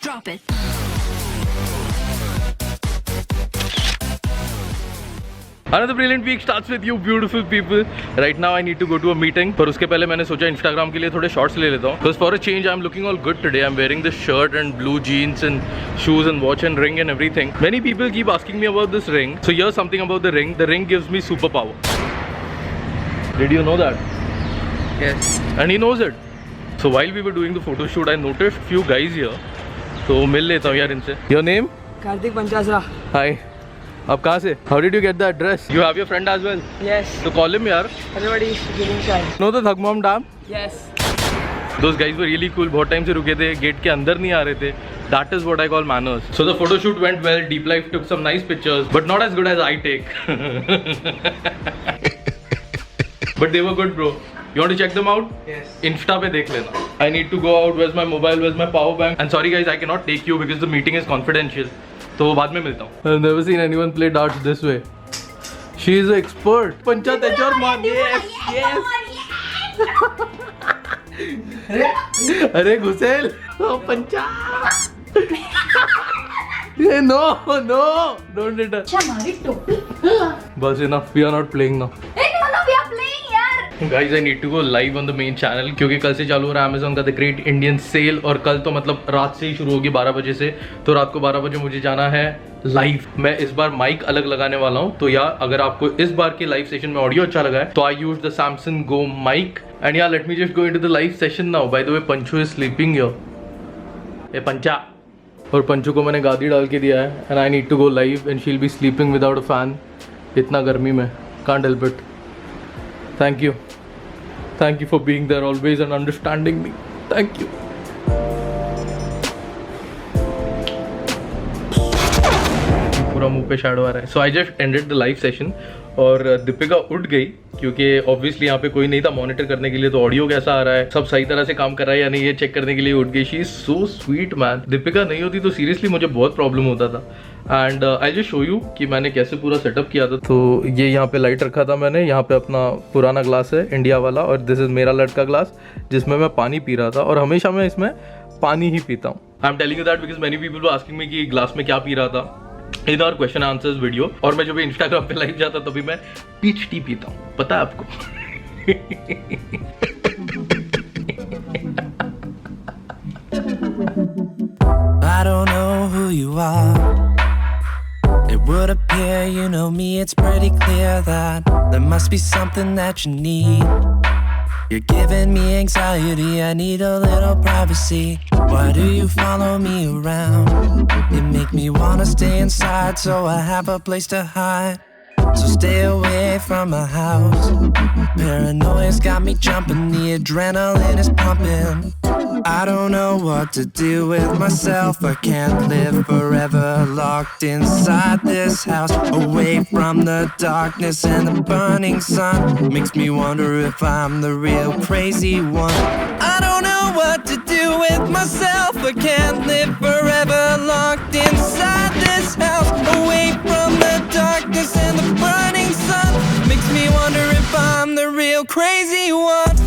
Drop it. Another brilliant week starts with you beautiful people. Right now I need to go to a meeting. पर उसके पहले मैंने सोचा Instagram के लिए थोड़े shorts ले लेता हूँ. Because for a change I'm looking all good today. I'm wearing this shirt and blue jeans and shoes and watch and ring and everything. Many people keep asking me about this ring. So here's something about the ring. The ring gives me superpower. Did you know that? Yes. And he knows it. So while we were doing the photo shoot I noticed few guys here. तो मिल लेता हूँ यार इनसे. Your name? Karthik Panchasra. Hi. आप कहाँ से? How did you get the address? You have your friend as well? Yes. So call him यार. Everybody is giving time. Know the Thagmom Dam? Yes. Those guys were really cool. बहुत time से रुके थे, gate के अंदर नहीं आ रहे थे. That is what I call manners. So the photo shoot went well. Deep Life took some nice pictures, but not as good as I take. But they were good, bro. You want to check them out? Yes. Insta पे देख लेना. I need to go out. Where's my mobile? Where's my power bank? And sorry guys, I cannot take you because the meeting is confidential. तो बाद में मिलता हूँ. I've never seen anyone play darts this way. She is an expert. पंचा तेजोर मान. Yes, yes. अरे घुसेल. Oh, पंचा. No, no. Don't hit her. अच्छा हमारी टोपी बस enough. We are not playing now. no we are playing यार. Guys, I need to go live on the main channel क्योंकि कल से चालू हो रहा है Amazon का The Great Indian Sale और कल तो मतलब रात से ही शुरू होगी 12 बजे से. तो रात को 12 बजे मुझे जाना है लाइव. मैं इस बार माइक अलग लगाने वाला हूँ. तो यार अगर आपको इस बार के लाइव सेशन में ऑडियो अच्छा लगा है तो I use the Samsung Go mic and yeah, let me just go into the live session now. By the way, Panchu is sleeping here. ए पंचा. और पंचू को मैंने गादी डाल के दिया है and I need to go live and she'll be sleeping without a fan. इतना गर्मी में can't help it. Thank you. Thank you for being there always and understanding me. Thank you. पूरा मुंह पे शैडो आ रहा है. So I just ended the live session और दीपिका उठ गई क्योंकि ऑब्वियसली यहाँ पे कोई नहीं था मॉनिटर करने के लिए. तो ऑडियो कैसा आ रहा है, सब सही तरह से काम कर रहा है या नहीं, ये चेक करने के लिए उठ गई. She is so sweet man. Deepika नहीं होती तो सीरियसली मुझे बहुत प्रॉब्लम होता था. And I just show you कि मैंने कैसे पूरा सेटअप किया था. तो ये यहाँ पे लाइट रखा था मैंने. यहाँ पे अपना पुराना ग्लास है इंडिया वाला और दिस इज मेरा लड़का ग्लास जिसमें मैं पानी पी रहा था और हमेशा मैं इसमें पानी ही पीता हूँ. I am telling you that because many people were asking me कि ग्लास में क्या पी रहा था in our question answers video. और मैं जब इंस्टाग्राम पे लाइव जाता तभी मैं पीच टी पीता हूँ. पता है आपको? I don't know who you are. It would appear you know me. It's pretty clear that there must be something that you need. You're giving me anxiety. I need a little privacy. Why do you follow me around? You make me wanna stay inside, so I have a place to hide. So stay away from my house. Paranoia's got me jumping, the adrenaline is pumping. I don't know what to do with myself. I can't live forever locked inside this house, away from the darkness and the burning sun. Makes me wonder if I'm the real crazy one. I don't know what to do with myself. I can't live forever locked inside this house, away from the darkness and the burning sun. Makes me wonder if I'm the real crazy one.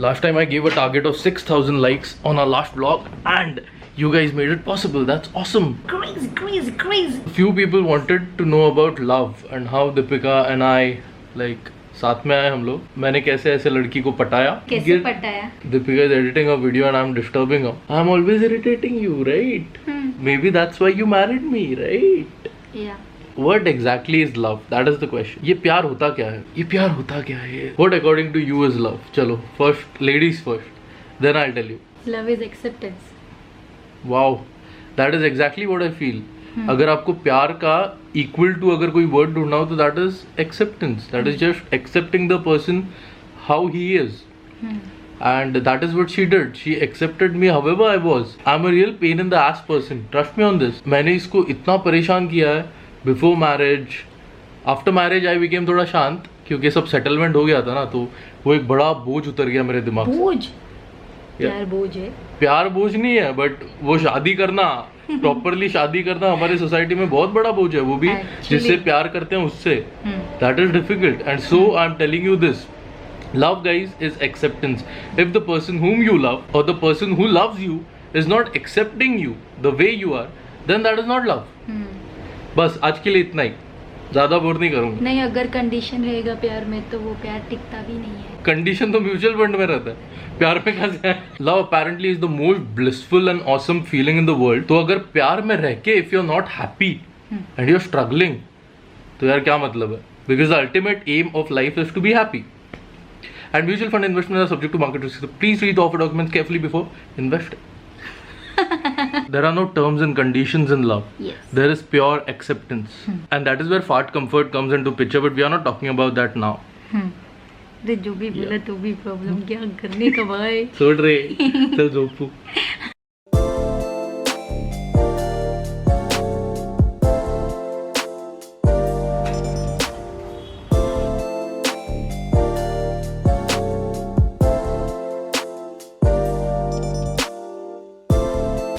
Last time I gave a target of 6,000 likes on our last vlog and you guys made it possible. That's awesome. crazy Few people wanted to know about love and how Deepika and I like साथ में आए हम लोग. मैंने कैसे ऐसे लड़की को पटाया. कैसे पटाया? Deepika is editing a video and I'm disturbing her. I'm always irritating you, right? Maybe that's why you married me, right? yeah. What exactly is love? That is the question. ये प्यार होता क्या है? ये प्यार होता क्या है? What according to you is love? चलो, first ladies first. Then I'll tell you. love is acceptance. Wow, that is exactly what I feel. अगर आपको प्यार का equal to अगर कोई word ढूंढना हो तो that is acceptance. That is just accepting the person how he is. And that is what she did. She accepted me however I was. I'm a real pain in the ass person. Trust me on this. मैंने इसको इतना परेशान किया है before marriage, after marriage I became थोड़ा शांत, क्योंकि सब सेटलमेंट हो गया था ना, तो वो एक बड़ा बोझ उतर गया मेरे दिमाग से। बोझ? प्यार बोझ है? प्यार बोझ नहीं है, बट वो शादी करना, प्रॉपरली शादी करना हमारे सोसाइटी में बहुत बड़ा बोझ है, वो भी जिससे प्यार करते हैं उससे। That is difficult, and so I am telling you this, love guys is acceptance. If the person whom you love or the person who loves you is not accepting you the way you are, then that is not love. बस आज के लिए इतना ही, ज्यादा bore नहीं करूंगा। नहीं, अगर कंडीशन रहेगा प्यार में तो वो प्यार टिकता भी नहीं है। कंडीशन तो म्यूचुअल फंड में रहता है, प्यार में कैसे है? Love apparently is the most blissful and awesome feeling in the world. तो अगर प्यार में रह के if you are not happy and you are struggling, तो यार क्या मतलब है? Because the ultimate aim of life is to be happy. And mutual fund investments are subject to market risk. So please read the offer documents carefully before investing. There are no terms and conditions in love. Yes. There is pure acceptance. And that is where fart comfort comes into picture, but we are not talking about that now. तो जो भी बोला तो भी problem क्या करने का भाई? छोड़ रे, चल जोपू.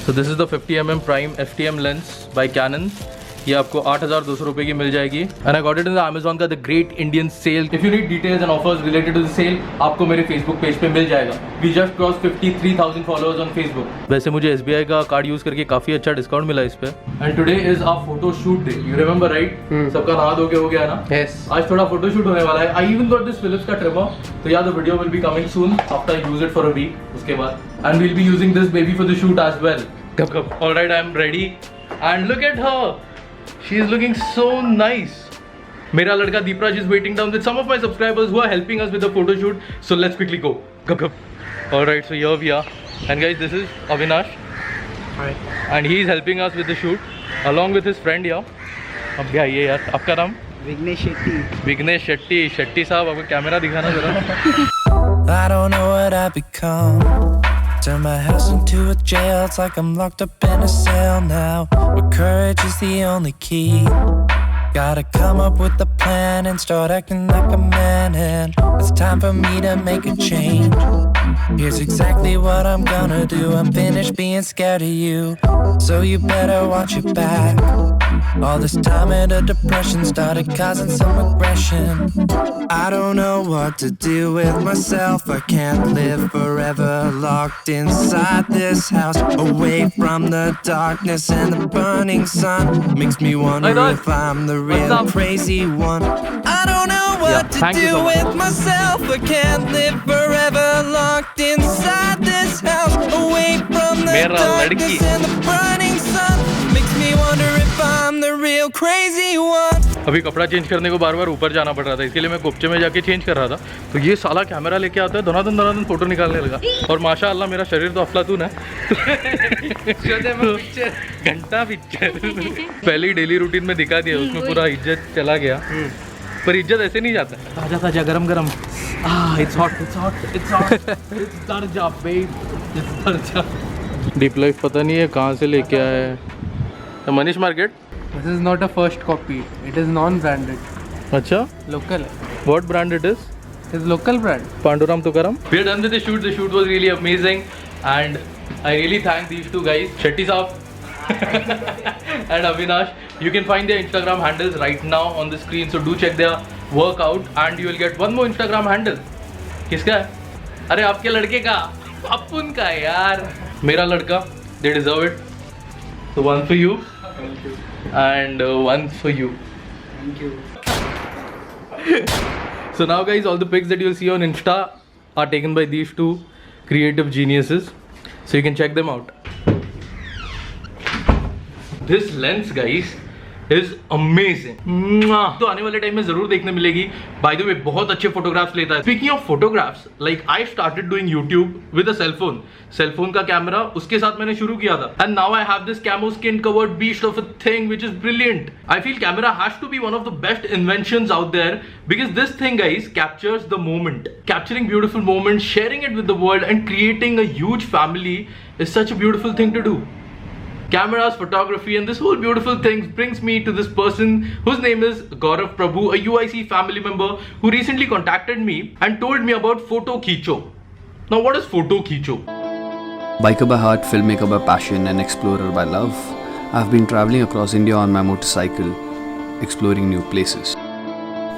So this is the 50mm prime FTM lens by Canon. ये आपको 8,200 रुपये की मिल जाएगी. And I got it in the Amazon का The Great Indian Sale. If you need details and offers related to the sale, आपको मेरे Facebook page पे मिल जाएगा. We just crossed 53,000 followers on Facebook. वैसे मुझे SBI का कार्ड यूज करके काफी अच्छा डिस्काउंट मिला इस पे. And today is our photo shoot day. You remember right? सबका नहा धो के हो गया ना? Yes. आज थोड़ा फोटो शूट होने वाला है. I even got this Philips का trimmer. तो यार the video will be coming soon after I use it for a week. उसके बाद. And we'll be using this baby for the shoot as well. Alright, I'm ready. And look at her. She is looking so nice. मेरा लड़का Deepraj is waiting down with some of my subscribers who are helping us with the photo shoot. So let's quickly go. Alright, so here we are. And guys, this is Avinash. Hi. And he is helping us with the shoot along with his friend here. अब क्या ये यार, आपका नाम? विघ्नेश शेट्टी. विघ्नेश शेट्टी. शेट्टी साहब, आपको camera दिखाना जरा. I don't know what I've become. Turn my house into a jail. It's like I'm locked up in a cell now. But courage is the only key. Gotta come up with a plan and start acting like a man. And it's time for me to make a change. Here's exactly what I'm gonna do. I'm finished being scared of you, so you better watch your back. All this time into depression started causing some aggression. I don't know what to do with myself. I can't live forever locked inside this house, away from the darkness and the burning sun. Makes me wonder if I'm the real crazy one. I don't know what to do with myself. I can't live forever locked inside this house, away from the darkness and the burning sun. Makes me wonder if I'm the real crazy one. अभी कपड़ा change करने को बार बार ऊपर जाना पड़ रहा था, इसके लिए मैं कोपचे में जाके चेंज कर रहा था. तो ये साला कैमरा लेके आता है, धनाधन फोटो निकालने लगा. और माशाअल्लाह मेरा शरीर तो अफलातून है. घंटा पिक्चर पहले ही डेली रूटीन में दिखा दिया, उसमें पूरा इज्जत चला गया. पर इज्जत ऐसे नहीं जाता. ताजा ताजा गरम गरम. It's hot it's hot it's hot it's दर्जा बेब इट्स दर्जा. डीप लाइफ पता नहीं है कहाँ से लेके आया है. Manish market. This is not a first copy. It is non-branded. अच्छा, Local है. what brand it is? It is local brand. Panduram Tukaram. We are done with the shoot. The shoot was really amazing, and I really thank these two guys, Shetty Saab and Avinash. You can find their Instagram handles right now on the screen, so do check their work out, and you will get one more Instagram handle. किसका है? अरे आपके लड़के का, अपुन का यार. मेरा लड़का. They deserve it. So one for you. Thank you. And one for you. Thank you. So now guys, all the pics that you'll see on Insta are taken by these two creative geniuses, so you can check them out. This lens guys is amazing. तो आने वाले time में जरूर देखने मिलेगी. By the way, बहुत अच्छे photographs लेता है. Speaking of photographs, like I started doing YouTube with a cell phone. Cell phone का कैमरा उसके साथ मैंने शुरू किया था. And now I have this camo skin covered beast of a thing which is brilliant. I feel camera has to be one of the best inventions out there, because this thing guys captures the moment. Capturing beautiful moments, sharing it with the world, and creating a huge family is such a beautiful thing to do. cameras, photography, and this whole beautiful thing brings me to this person whose name is Gaurav Prabhu, a UIC family member who recently contacted me and told me about Photo Khicho. Now, what is Photo Khicho? Biker by heart, filmmaker by passion, and explorer by love, I've been traveling across India on my motorcycle, exploring new places.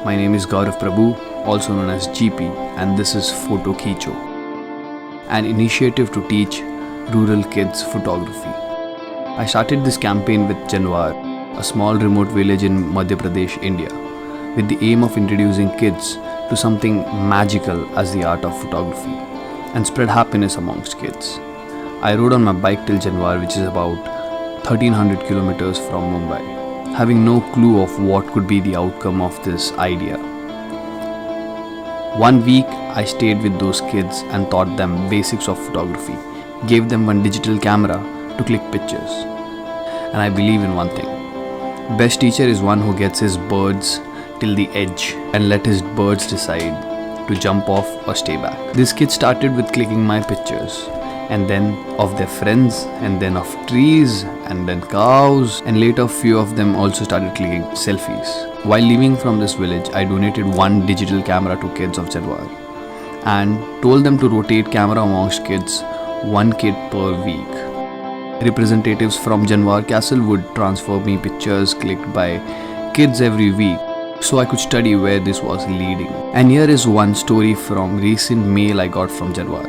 My name is Gaurav Prabhu, also known as GP, and this is Photo Khicho, an initiative to teach rural kids photography. I started this campaign with Janwar, a small remote village in Madhya Pradesh, India, with the aim of introducing kids to something magical as the art of photography and spread happiness amongst kids. I rode on my bike till Janwar, which is about 1300 kilometers from Mumbai, having no clue of what could be the outcome of this idea. 1 week I stayed with those kids and taught them basics of photography, gave them one digital camera to click pictures. And I believe in one thing: best teacher is one who gets his birds till the edge and let his birds decide to jump off or stay back. This kid started with clicking my pictures, and then of their friends, and then of trees, and then cows, and later few of them also started clicking selfies. While leaving from this village, I donated one digital camera to kids of Janwar and told them to rotate camera amongst kids, one kid per week. Representatives from Janwar Castle would transfer me pictures clicked by kids every week, so I could study where this was leading. And here is one story from recent mail I got from Janwar.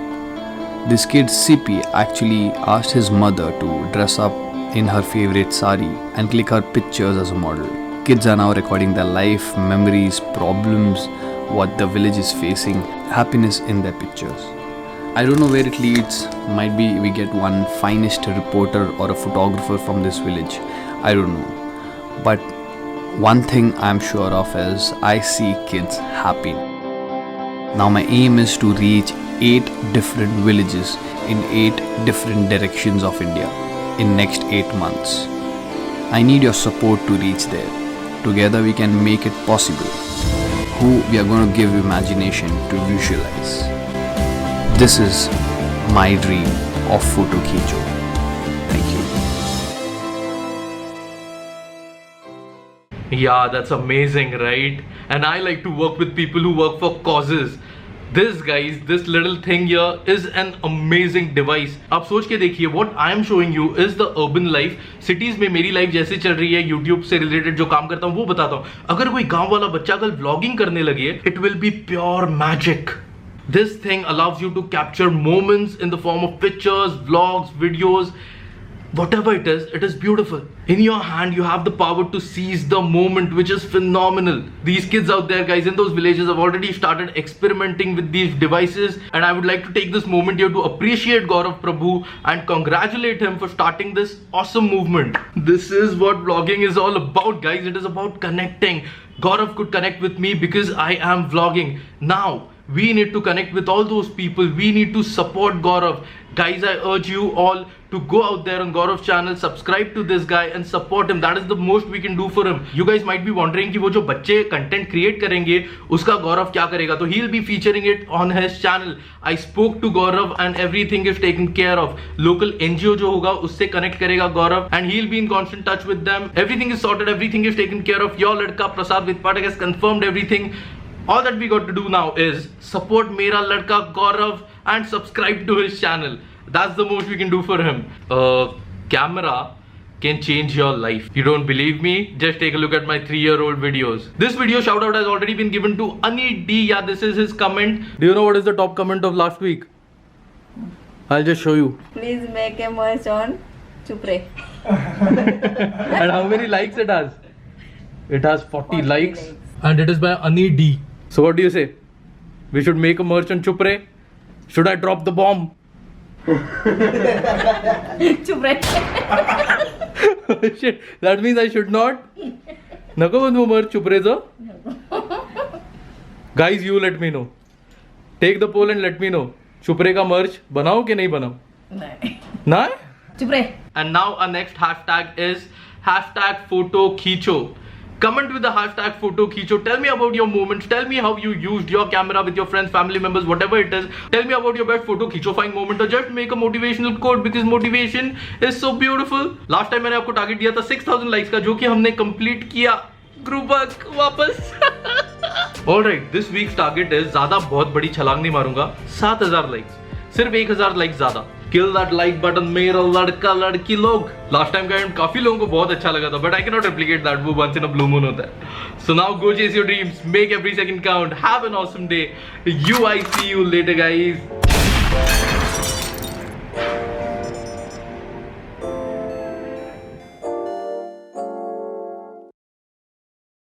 This kid Sippy actually asked his mother to dress up in her favorite sari and click her pictures as a model. Kids are now recording their life, memories, problems, what the village is facing, happiness in their pictures. I don't know where it leads. Might be we get one finest reporter or a photographer from this village. I don't know. But one thing I'm sure of is I see kids happy. Now my aim is to reach 8 different villages in 8 different directions of India in next 8 months. I need your support to reach there. Together we can make it possible. Who we are going to give imagination to visualize. This is my dream of Photo Khicho. Thank you. Yeah, that's amazing, right? And I like to work with people who work for causes. This, guys, this little thing here is an amazing device. आप सोच के देखिए, what I am showing you is the urban life. Cities में मेरी life जैसे चल रही है, YouTube से related जो काम करता हूँ वो बताता हूँ. अगर कोई गांव वाला बच्चा कल vlogging करने लगे, it will be pure magic. This thing allows you to capture moments in the form of pictures, vlogs, videos. Whatever it is beautiful. In your hand, you have the power to seize the moment, which is phenomenal. These kids out there, guys, in those villages have already started experimenting with these devices. And I would like to take this moment here to appreciate Gaurav Prabhu and congratulate him for starting this awesome movement. This is what vlogging is all about, guys. It is about connecting. Gaurav could connect with me because I am vlogging. Now, we need to connect with all those people. We need to support Gaurav. Guys, I urge you all to go out there on Gaurav's channel, subscribe to this guy and support him. That is the most we can do for him. You guys might be wondering कि वो जो बच्चे content create करेंगे उसका गौरव क्या करेगा? तो he'll be featuring it on his channel. I spoke to Gaurav and everything is taken care of. Local NGO जो होगा उससे connect करेगा Gaurav and he'll be in constant touch with them. Everything is sorted, everything is taken care of. Your ladka Prasad Vidpatak has confirmed everything. All that we got to do now is support Mera Ladka Gaurav and subscribe to his channel. That's the most we can do for him. Camera can change your life. You don't believe me? Just take a look at my 3-year-old videos. This video shout out has already been given to Ani D. Yeah, this is his comment. Do you know what is the top comment of last week? I'll just show you. Please make a merch on Chupre. And how many likes it has? It has 40 likes. And it is by Ani D. So what do you say? We should make a merch on Chupre? Should I drop the bomb? Chupre. Shit, that means I should not? Nako bandu merch Chupre jo? Guys, you let me know. Take the poll and let me know. Chupre ka merch banao ke nahi banao? Nahi? Chupre. And now our next hashtag is hashtag Photo Khicho. Comment with the hashtag photo खींचो. Tell me about your moments. Tell me how you used your camera with your friends, family members, whatever it is. Tell me about your best photo खींचोफाइंग moment or just make a motivational quote because motivation is so beautiful. Last time मैंने आपको target दिया था 6000 likes का, जो कि हमने complete किया. Group work वापस. Alright, this week's target is ज़्यादा बहुत बड़ी छलांग नहीं मारूंगा. 7000 likes. सिर्फ 1000 लाइक ज्यादा. किल दैट लाइक बटन मेरा लड़का लड़की लोग. लास्ट टाइम का एंड काफी लोगों को बहुत अच्छा लगा था, but I can not replicate that. वो once in a blue moon होता है. So now go chase your dreams, make every second count, have an awesome day. I see you later guys.